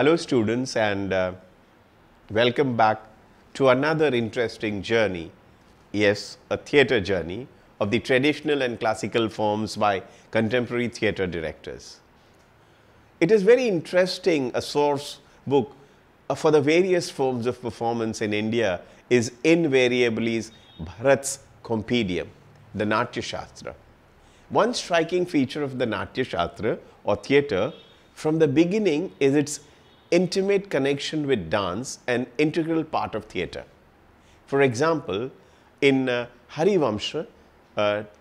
Hello students, and welcome back to another interesting journey, yes, a theatre journey of the traditional and classical forms by contemporary theatre directors. It is very interesting. A source book for the various forms of performance in India is invariably Bharat's Compendium, the Natya Shastra. One striking feature of the Natya Shastra or theatre from the beginning is its intimate connection with dance, an integral part of theatre. For example, in Harivamsha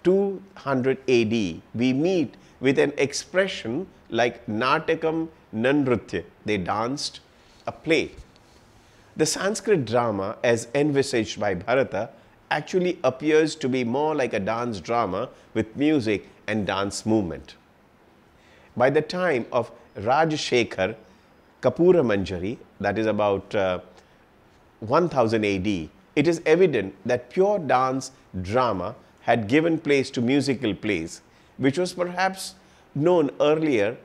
200 AD, we meet with an expression like Natakam Nanrutya, they danced a play. The Sanskrit drama as envisaged by Bharata actually appears to be more like a dance drama with music and dance movement. By the time of Rajshekhar Kapura Manjari, that is about 1000 AD, it is evident that pure dance drama had given place to musical plays, which was perhaps known earlier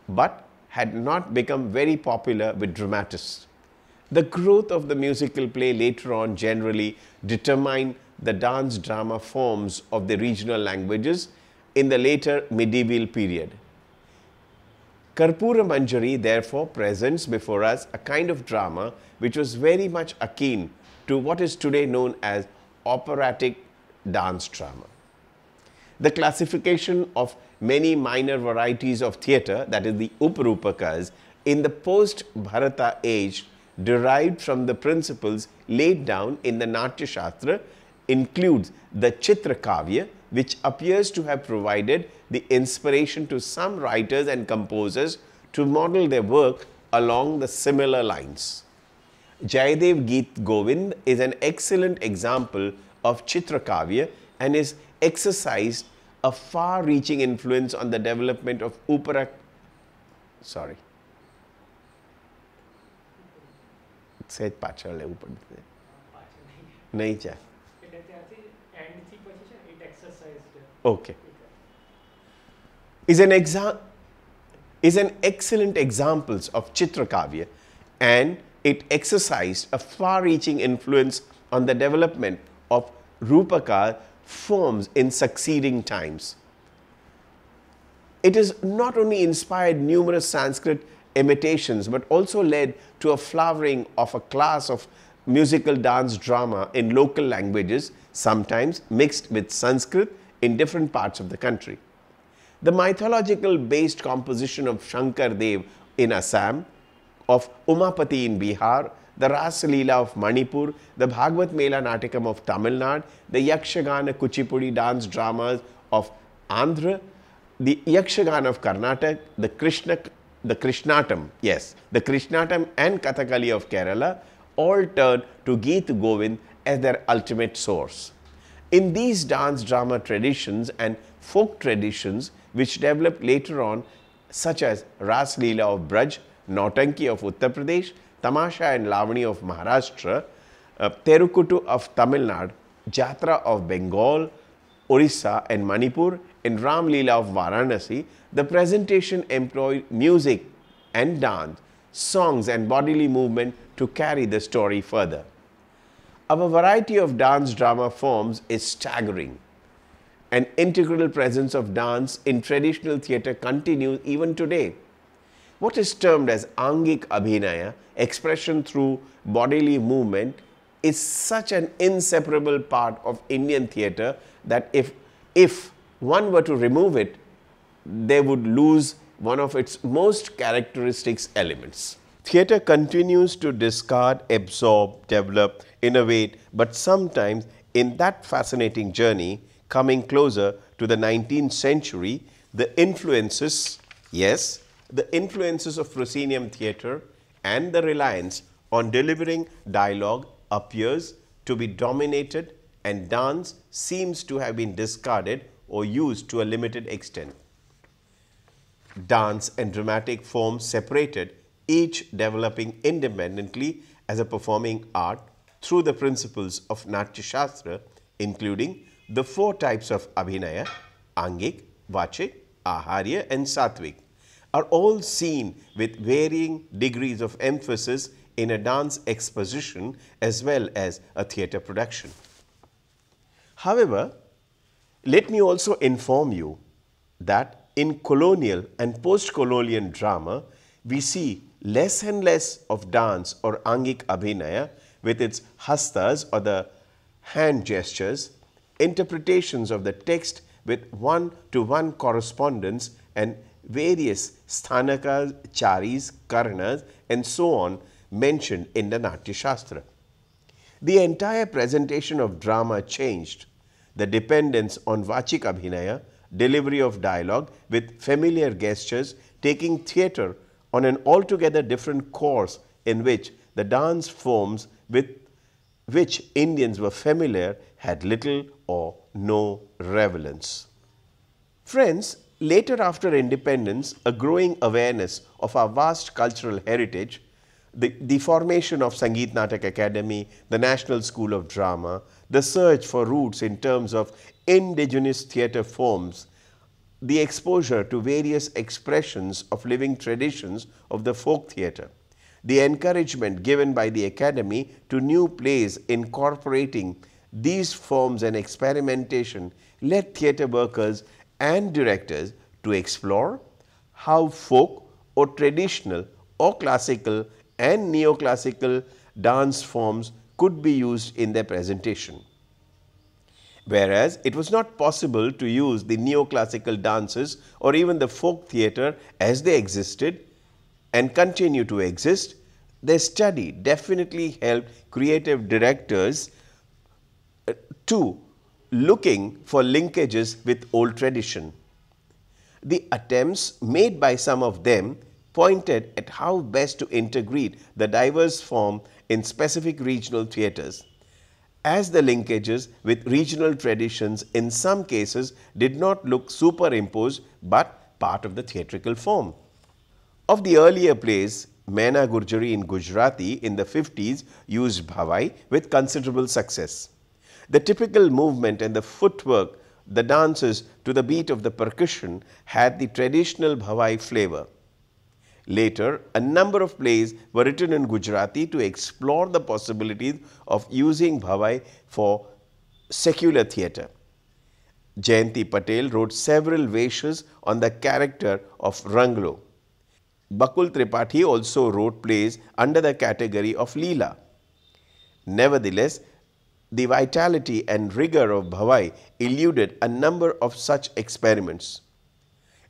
but had not become very popular with dramatists. The growth of the musical play later on generally determined the dance drama forms of the regional languages in the later medieval period. Karpura Manjari therefore presents before us a kind of drama which was very much akin to what is today known as operatic dance drama. The classification of many minor varieties of theatre, that is the Uparupakas, in the post-Bharata age derived from the principles laid down in the Natya Shastra includes the Chitra Kavya, which appears to have provided the inspiration to some writers and composers to model their work along the similar lines. Jayadev Geet Govind is an excellent example of Chitra Kavya and is exercised a far-reaching influence on the development of Uparupaka. Sorry. Sej pachal le upar nahi cha. Okay. Is an excellent examples of Chitra Kavya, and it exercised a far-reaching influence on the development of Rupaka forms in succeeding times. It has not only inspired numerous Sanskrit imitations but also led to a flowering of a class of musical dance drama in local languages, sometimes mixed with Sanskrit in different parts of the country. The mythological based composition of Shankar Dev in Assam, of Umapati in Bihar, the Rasa Leela of Manipur, the Bhagavad Mela Natakam of Tamil Nadu, the Yakshagana Kuchipudi dance dramas of Andhra, the Yakshagana of Karnataka, the Krishnatam and Kathakali of Kerala all turn to Geet Govind as their ultimate source. In these dance drama traditions and folk traditions which developed later on, such as Ras Leela of Braj, Nautanki of Uttar Pradesh, Tamasha and Lavani of Maharashtra, Terukuttu of Tamil Nadu, Jatra of Bengal, Orissa and Manipur, and Ram Leela of Varanasi, the presentation employed music and dance, songs and bodily movement to carry the story further. Our variety of dance drama forms is staggering. An integral presence of dance in traditional theatre continues even today. What is termed as Angik Abhinaya, expression through bodily movement, is such an inseparable part of Indian theatre that if one were to remove it, they would lose one of its most characteristic elements. Theatre continues to discard, absorb, develop, innovate, but sometimes in that fascinating journey, coming closer to the 19th century, the influences of proscenium theatre and the reliance on delivering dialogue appears to be dominated, and dance seems to have been discarded or used to a limited extent. Dance and dramatic forms separated, each developing independently as a performing art through the principles of Natya Shastra, including the four types of Abhinaya: Angik, Vachik, Aharya and Satvik. are all seen with varying degrees of emphasis in a dance exposition as well as a theatre production. However, let me also inform you that in colonial and post-colonial drama, we see less and less of dance or angik abhinaya with its hastas or the hand gestures, interpretations of the text with one-to-one correspondence and various sthanaka, charis, karnas and so on mentioned in the Natya Shastra. The entire presentation of drama changed. The dependence on vachik abhinaya, delivery of dialogue with familiar gestures, taking theatre on an altogether different course in which the dance forms with which Indians were familiar had little or no relevance. Friends, later after independence, a growing awareness of our vast cultural heritage, the formation of Sangeet Natak Academy, the National School of Drama, the search for roots in terms of indigenous theatre forms, the exposure to various expressions of living traditions of the folk theatre, the encouragement given by the Academy to new plays incorporating these forms and experimentation led theatre workers and directors to explore how folk or traditional or classical and neoclassical dance forms could be used in their presentation. Whereas it was not possible to use the neoclassical dances or even the folk theatre as they existed and continue to exist, their study definitely helped creative directors to looking for linkages with old tradition. The attempts made by some of them pointed at how best to integrate the diverse form in specific regional theatres, as the linkages with regional traditions in some cases did not look superimposed but part of the theatrical form. Of the earlier plays, Maina Gurjari in Gujarati in the 50s used bhavai with considerable success. The typical movement and the footwork, the dances to the beat of the percussion had the traditional bhavai flavor. Later, a number of plays were written in Gujarati to explore the possibilities of using bhavai for secular theatre. Jayanti Patel wrote several veshas on the character of Ranglo. Bakul Tripathi also wrote plays under the category of Leela. Nevertheless, the vitality and rigor of bhavai eluded a number of such experiments.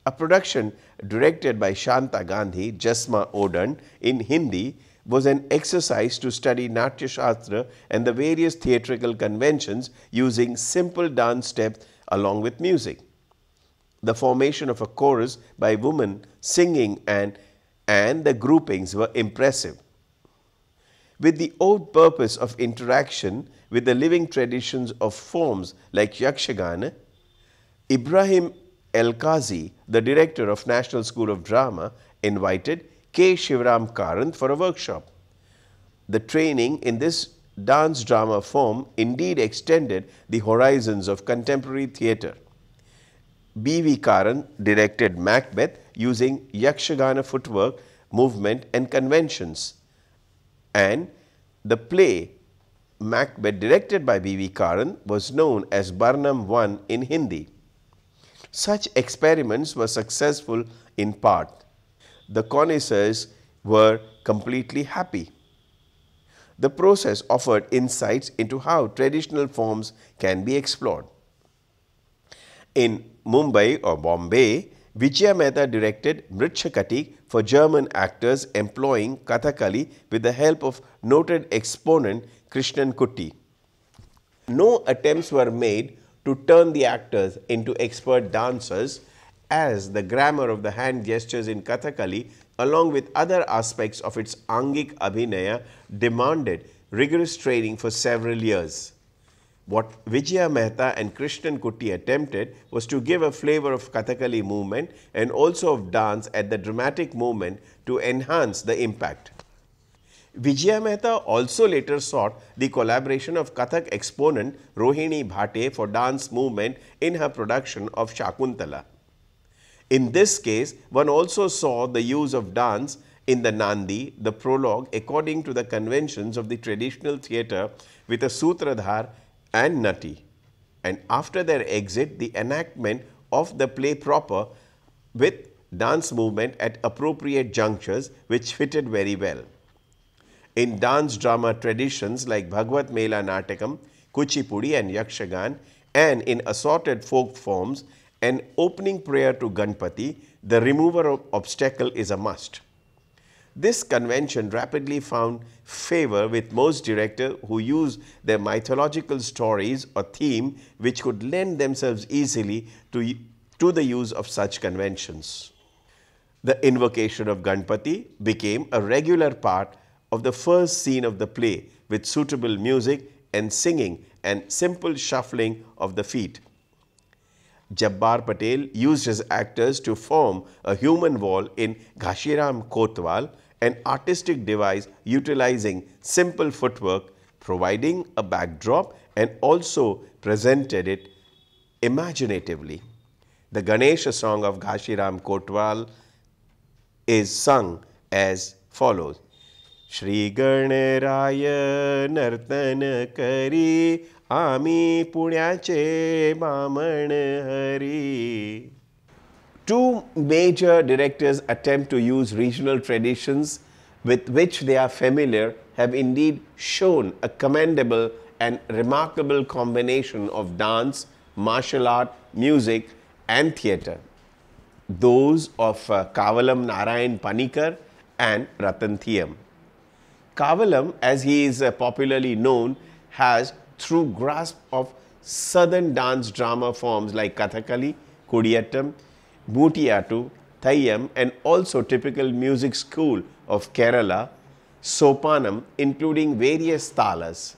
A production directed by Shanta Gandhi, Jasma Odan, in Hindi was an exercise to study Natya Shastra and the various theatrical conventions using simple dance steps along with music. The formation of a chorus by women singing and the groupings were impressive. With the old purpose of interaction with the living traditions of forms like Yakshagana, Ibrahim El-Qazi, the director of National School of Drama, invited K. Shivram Karant for a workshop. The training in this dance drama form indeed extended the horizons of contemporary theatre. B.V. Karant directed Macbeth using Yakshagana footwork, movement and conventions, and the play Macbeth directed by B.V. Karant was known as Barnum I in Hindi. Such experiments were successful in part. The connoisseurs were completely happy. The process offered insights into how traditional forms can be explored. In Mumbai or Bombay, Vidya-mitra directed Mritshakati for German actors employing Kathakali with the help of noted exponent Krishnan Kutty. No attempts were made to turn the actors into expert dancers, as the grammar of the hand gestures in Kathakali along with other aspects of its Angik Abhinaya demanded rigorous training for several years. What Vidya-mitra and Krishnan Kutty attempted was to give a flavor of Kathakali movement and also of dance at the dramatic moment to enhance the impact. Vidya-mitra also later sought the collaboration of Kathak exponent Rohini Bhate for dance movement in her production of Shakuntala. In this case, one also saw the use of dance in the Nandi, the prologue, according to the conventions of the traditional theatre with a Sutradhar and Nati, and after their exit, the enactment of the play proper with dance movement at appropriate junctures, which fitted very well. In dance drama traditions like Bhagwat Mela Natakam, Kuchipudi and Yakshagan, and in assorted folk forms, an opening prayer to Ganpati, the remover of obstacle is a must. This convention rapidly found favor with most directors who use their mythological stories or theme which could lend themselves easily to the use of such conventions. The invocation of Ganpati became a regular part of the first scene of the play with suitable music and singing and simple shuffling of the feet. Jabbar Patel used his actors to form a human wall in Ghashiram Kotwal, an artistic device utilizing simple footwork, providing a backdrop and also presented it imaginatively. The Ganesha song of Ghashiram Kotwal is sung as follows. Shri Ganaraya Nartana Kari Ami Punyache Baman Hari. Two major directors attempt to use regional traditions with which they are familiar have indeed shown a commendable and remarkable combination of dance, martial art, music and theatre. Those of Kavalam Narayan Panikar and Ratan Thiyam. Kavalam, as he is popularly known, has through grasp of southern dance drama forms like Kathakali, Kudiyattam, Mootiyattu, Thayyam and also typical music school of Kerala, Sopanam, including various talas.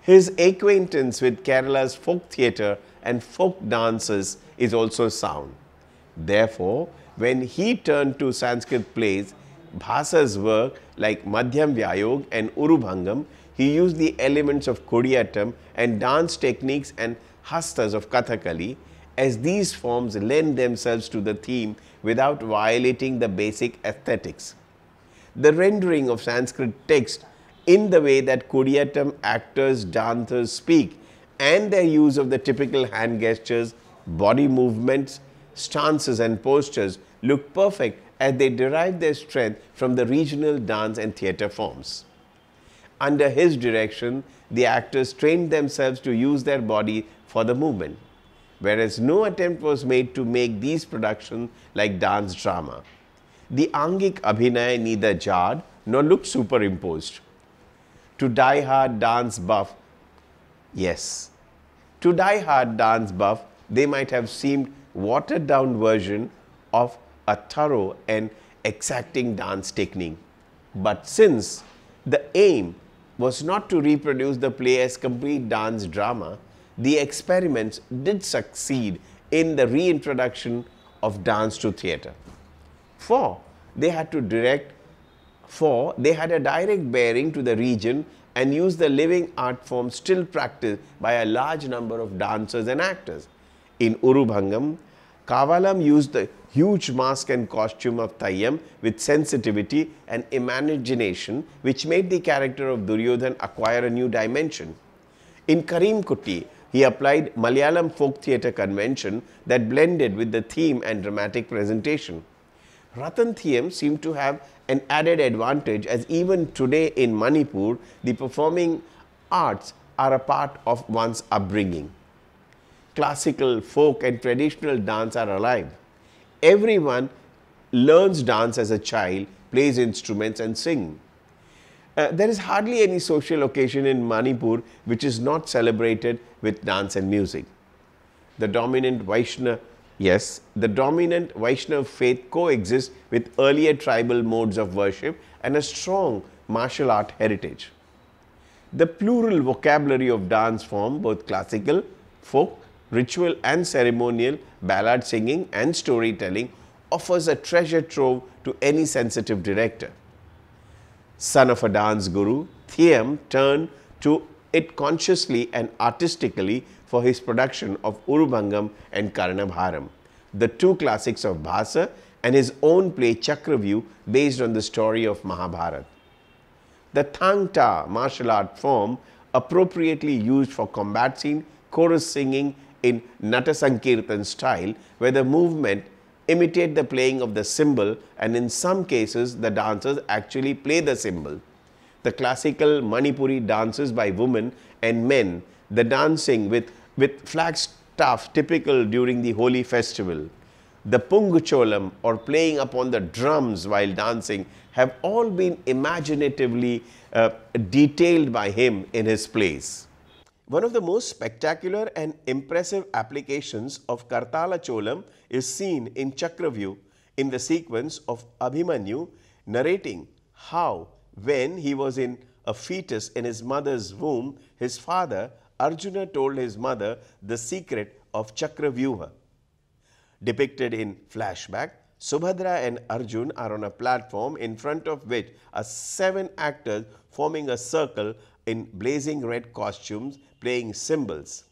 His acquaintance with Kerala's folk theatre and folk dances is also sound. Therefore, when he turned to Sanskrit plays, Bhasa's work like Madhyam Vyayog and Urubhangam, he used the elements of Kudiyattam and dance techniques and hastas of Kathakali, as these forms lend themselves to the theme without violating the basic aesthetics. The rendering of Sanskrit text in the way that Kudiyattam actors, dancers speak and their use of the typical hand gestures, body movements, stances and postures look perfect as they derive their strength from the regional dance and theatre forms. Under his direction, the actors trained themselves to use their body for the movement, whereas no attempt was made to make these productions like dance drama. The Angik Abhinay neither jarred nor looked superimposed. To die-hard dance buff, yes, to die-hard dance buff, they might have seemed watered-down version of a thorough and exacting dance technique. But since the aim was not to reproduce the play as complete dance drama, the experiments did succeed in the reintroduction of dance to theatre. For they had a direct bearing to the region and used the living art form still practiced by a large number of dancers and actors. In Urubhangam, Kavalam used the huge mask and costume of Thayyam with sensitivity and imagination, which made the character of Duryodhan acquire a new dimension. In Karim Kuti, he applied Malayalam folk theatre convention that blended with the theme and dramatic presentation. Ratan Thiyam seemed to have an added advantage, as even today in Manipur, the performing arts are a part of one's upbringing. Classical, folk and traditional dance are alive. Everyone learns dance as a child, plays instruments and sings. There is hardly any social occasion in Manipur which is not celebrated with dance and music. The dominant Vaishnava faith coexists with earlier tribal modes of worship and a strong martial art heritage. The plural vocabulary of dance form, both classical, folk, ritual and ceremonial, ballad singing and storytelling, offers a treasure trove to any sensitive director. Son of a dance guru, Thiyam turned to it consciously and artistically for his production of Urubhangam and Karnabharam. the two classics of Bhasa and his own play Chakravyuh based on the story of Mahabharata. The Thang Ta martial art form appropriately used for combat scene, chorus singing in Nata Sankirtan style, where the movement imitate the playing of the cymbal and in some cases the dancers actually play the cymbal. The classical Manipuri dances by women and men, the dancing with flag staff typical during the holy festival, the Pungucholam or playing upon the drums while dancing have all been imaginatively detailed by him in his plays. One of the most spectacular and impressive applications of Kartala Cholam is seen in Chakravyuh in the sequence of Abhimanyu narrating how, when he was in a fetus in his mother's womb, his father Arjuna told his mother the secret of Chakravyuha. Depicted in flashback, Subhadra and Arjun are on a platform in front of which are 7 actors forming a circle in blazing red costumes playing cymbals.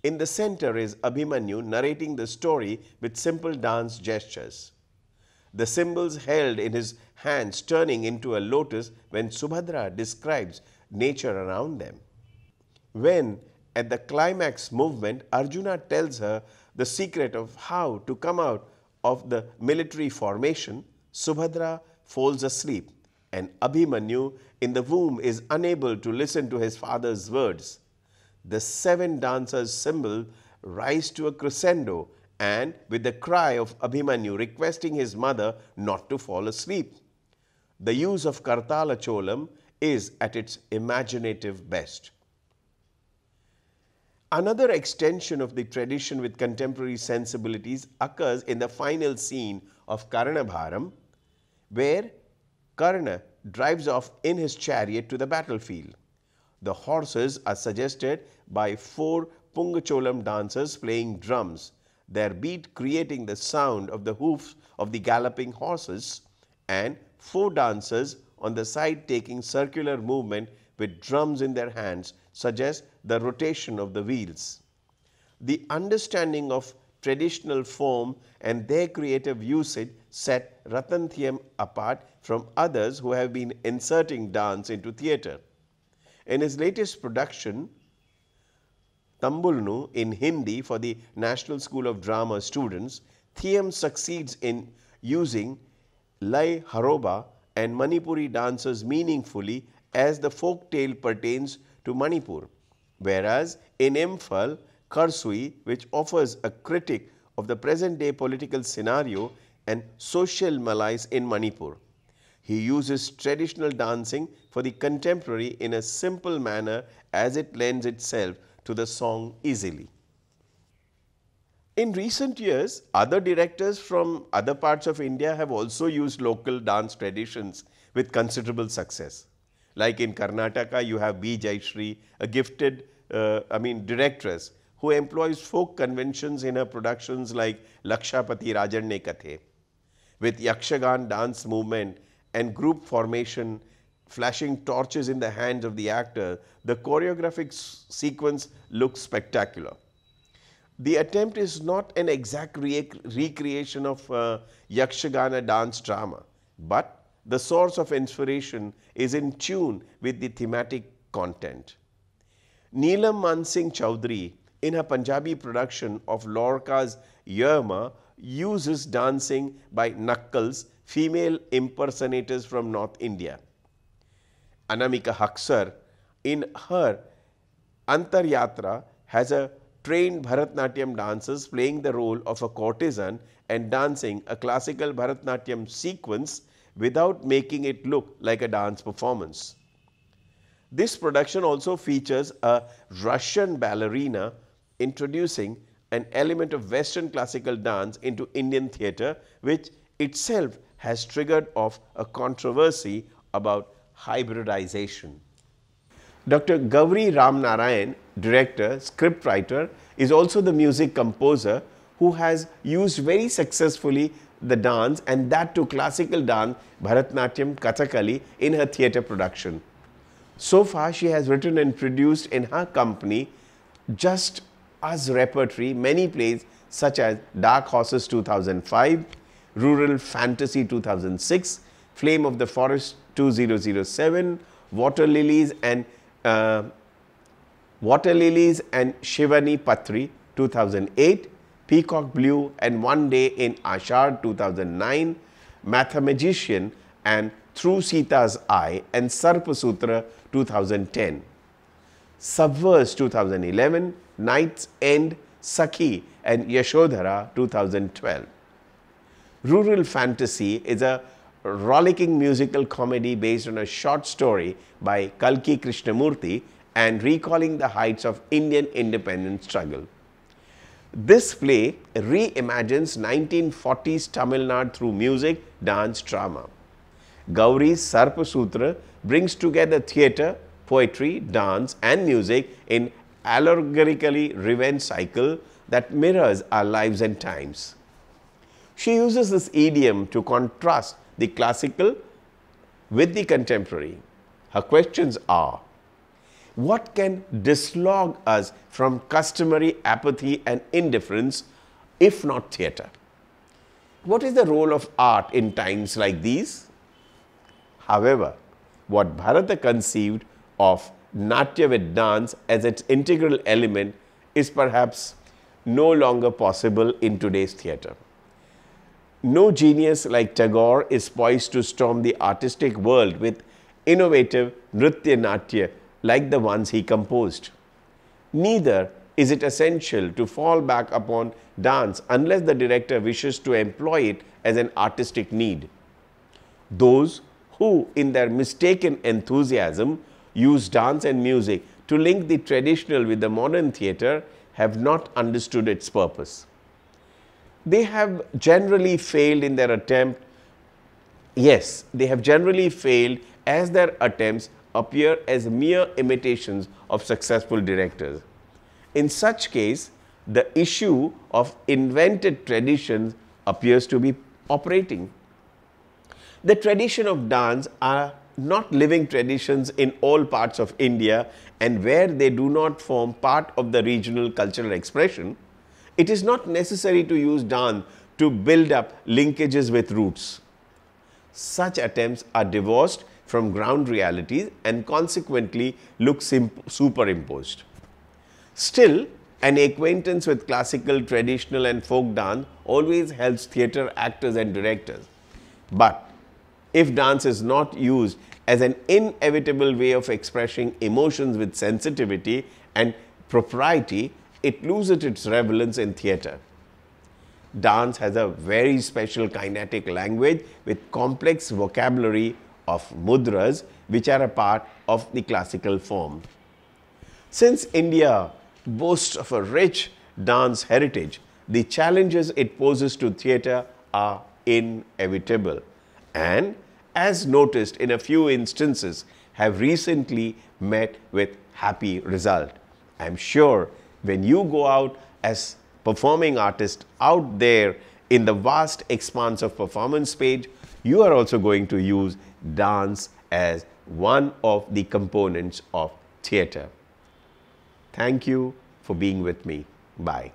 In the center is Abhimanyu narrating the story with simple dance gestures. The cymbals held in his hands turning into a lotus when Subhadra describes nature around them. When at the climax movement, Arjuna tells her the secret of how to come out of the military formation, Subhadra falls asleep and Abhimanyu in the womb is unable to listen to his father's words. The 7 dancers' cymbals rise to a crescendo and with the cry of Abhimanyu requesting his mother not to fall asleep. The use of Kartala Cholam is at its imaginative best. Another extension of the tradition with contemporary sensibilities occurs in the final scene of Karnabharam, where Karna drives off in his chariot to the battlefield. The horses are suggested by 4 Pungacholam dancers playing drums, their beat creating the sound of the hoofs of the galloping horses, and 4 dancers on the side taking circular movement with drums in their hands suggests the rotation of the wheels. The understanding of traditional form and their creative usage set Ratanthiam apart from others who have been inserting dance into theatre. In his latest production, Tambulnu in Hindi for the National School of Drama students, Thiam succeeds in using Lai Haroba and Manipuri dancers meaningfully as the folk tale pertains to Manipur, whereas in Imphal, Karsui, which offers a critique of the present day political scenario and social malaise in Manipur. He uses traditional dancing for the contemporary in a simple manner as it lends itself to the song easily. In recent years, other directors from other parts of India have also used local dance traditions with considerable success. Like in Karnataka, you have B. Jayashree, a gifted directress who employs folk conventions in her productions like Lakshapati Rajanne Kathe. With Yakshagan dance movement and group formation, flashing torches in the hands of the actor, the choreographic sequence looks spectacular. The attempt is not an exact recreation of Yakshagana dance drama, but the source of inspiration is in tune with the thematic content. Neelam Mansingh Chowdhury, in her Punjabi production of Lorca's Yerma, uses dancing by Nakkals, female impersonators from North India. Anamika Haksar, in her Antaryatra, has a trained Bharatnatyam dancers playing the role of a courtesan and dancing a classical Bharatnatyam sequence without making it look like a dance performance. This production also features a Russian ballerina introducing an element of Western classical dance into Indian theatre, which itself has triggered off a controversy about hybridization. Dr. Gauri Ramnarayan, director, scriptwriter, is also the music composer who has used very successfully the dance, and that to classical dance, Bharatnatyam, Kathakali in her theatre production. So far, she has written and produced in her company, just as repertory, many plays such as Dark Horses 2005, Rural Fantasy 2006, Flame of the Forest 2007, Water Lilies and Shivani Patri 2008, Peacock Blue and One Day in Ashar 2009, Mathemagician and Through Sita's Eye and Sarpa Sutra 2010, Subverse 2011, Night's End, Sakhi and Yashodhara 2012. Rural Fantasy is a rollicking musical comedy based on a short story by Kalki Krishnamurthy and recalling the heights of Indian independence struggle. This play reimagines 1940s Tamil Nadu through music, dance, drama. Gauri's Sarpa Sutra brings together theatre, poetry, dance and music in allegorically revenge cycle that mirrors our lives and times. She uses this idiom to contrast the classical with the contemporary. Her questions are: what can dislodge us from customary apathy and indifference, if not theatre? What is the role of art in times like these? However, what Bharata conceived of Natya with dance as its integral element is perhaps no longer possible in today's theatre. No genius like Tagore is poised to storm the artistic world with innovative Nritya Natya like the ones he composed. Neither is it essential to fall back upon dance unless the director wishes to employ it as an artistic need. Those who, in their mistaken enthusiasm, use dance and music to link the traditional with the modern theatre have not understood its purpose. They have generally failed in their attempt. Yes, they have generally failed as their attempts appear as mere imitations of successful directors. In such case, the issue of invented traditions appears to be operating. The tradition of dance are not living traditions in all parts of India, and where they do not form part of the regional cultural expression, it is not necessary to use dance to build up linkages with roots. Such attempts are divorced from ground realities and consequently look superimposed. Still, an acquaintance with classical, traditional and folk dance always helps theatre actors and directors. But if dance is not used as an inevitable way of expressing emotions with sensitivity and propriety, it loses its relevance in theatre. Dance has a very special kinetic language with complex vocabulary of mudras which are a part of the classical form. Since India boasts of a rich dance heritage, the challenges it poses to theatre are inevitable and, as noticed in a few instances, have recently met with happy result. I am sure when you go out as performing artist out there in the vast expanse of performance stage, you are also going to use dance as one of the components of theatre. Thank you for being with me. Bye.